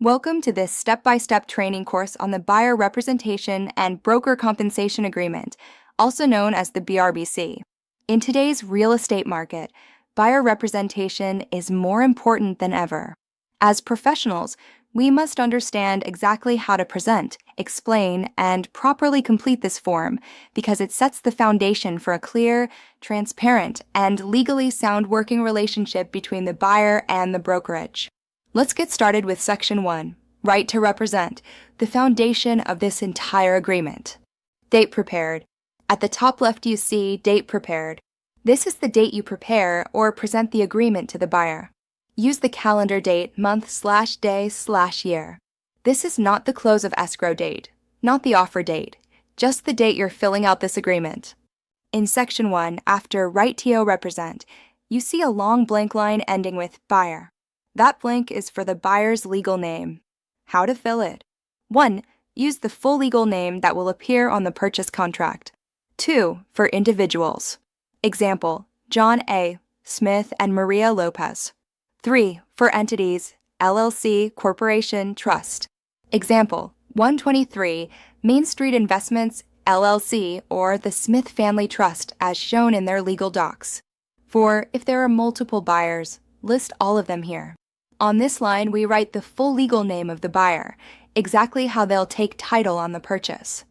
Welcome to this step-by-step training course on the Buyer Representation and Broker Compensation Agreement, also known as the BRBC. In today's real estate market, buyer representation is more important than ever. As professionals, we must understand exactly how to present, explain, and properly complete this form because it sets the foundation for a clear, transparent, and legally sound working relationship between the buyer and the brokerage. Let's get started with Section 1, Right to Represent, the foundation of this entire agreement. Date prepared. At the top left you see Date prepared. This is the date you prepare or present the agreement to the buyer. Use the calendar date month/day/year. This is not the close of escrow date, not the offer date, just the date you're filling out this agreement. In Section 1, after Right TO Represent, you see a long blank line ending with Buyer. That blank is for the buyer's legal name. How to fill it? 1. Use the full legal name that will appear on the purchase contract. 2. For individuals. Example, John A., Smith, and Maria Lopez. 3. For entities, LLC, Corporation, Trust. Example, 123, Main Street Investments, LLC, or the Smith Family Trust as shown in their legal docs. 4. If there are multiple buyers, list all of them here. On this line, we write the full legal name of the buyer, exactly how they'll take title on the purchase.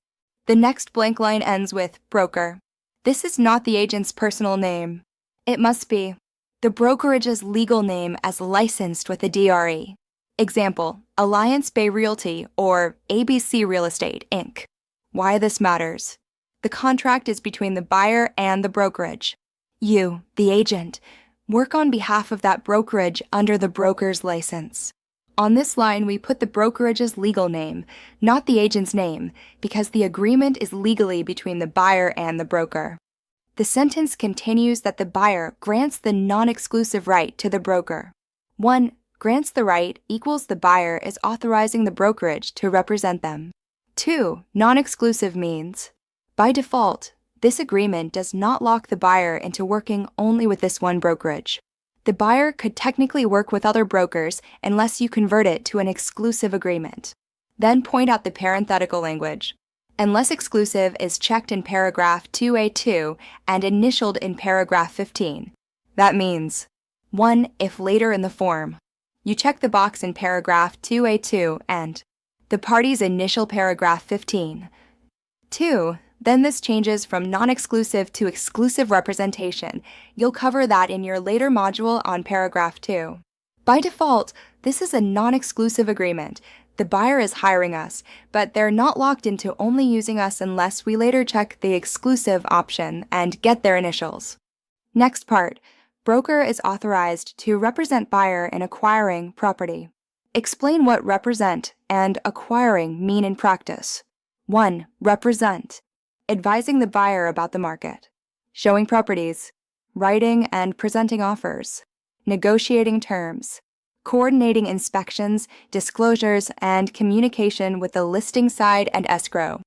The next blank line ends with broker. This is not the agent's personal name. It must be the brokerage's legal name as licensed with the DRE. Example, Alliance Bay Realty or ABC Real Estate, Inc. Why this matters. The contract is between the buyer and the brokerage. You, the agent, work on behalf of that brokerage under the broker's license. On this line, we put the brokerage's legal name, not the agent's name, because the agreement is legally between the buyer and the broker. The sentence continues that the buyer grants the non-exclusive right to the broker. 1. Grants the right equals the buyer is authorizing the brokerage to represent them. 2. Non-exclusive means, by default, this agreement does not lock the buyer into working only with this one brokerage. The buyer could technically work with other brokers unless you convert it to an exclusive agreement. Then point out the parenthetical language. Unless exclusive is checked in paragraph 2A2 and initialed in paragraph 15. That means 1. If later in the form, you check the box in paragraph 2A2 and the parties initial paragraph 15. 2. Then this changes from non-exclusive to exclusive representation. You'll cover that in your later module on paragraph 2. By default, this is a non-exclusive agreement. The buyer is hiring us, but they're not locked into only using us unless we later check the exclusive option and get their initials. Next part, broker is authorized to represent buyer in acquiring property. Explain what represent and acquiring mean in practice. 1. Represent. Advising the buyer about the market, showing properties, writing and presenting offers, negotiating terms, coordinating inspections, disclosures, and communication with the listing side and escrow.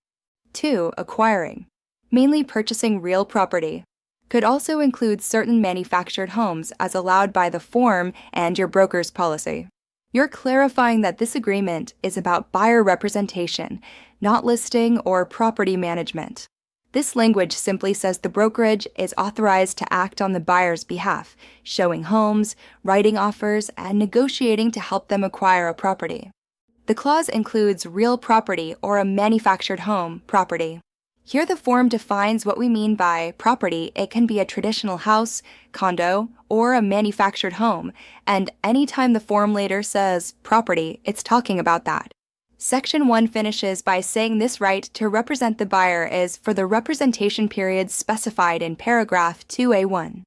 2. Acquiring, mainly purchasing real property. Could also include certain manufactured homes as allowed by the form and your broker's policy. You're clarifying that this agreement is about buyer representation, not listing or property management. This language simply says the brokerage is authorized to act on the buyer's behalf, showing homes, writing offers, and negotiating to help them acquire a property. The clause includes real property or a manufactured home property. Here the form defines what we mean by property. It can be a traditional house, condo, or a manufactured home, and anytime the form later says property, it's talking about that. Section 1 finishes by saying this right to represent the buyer is for the representation period specified in paragraph 2A1.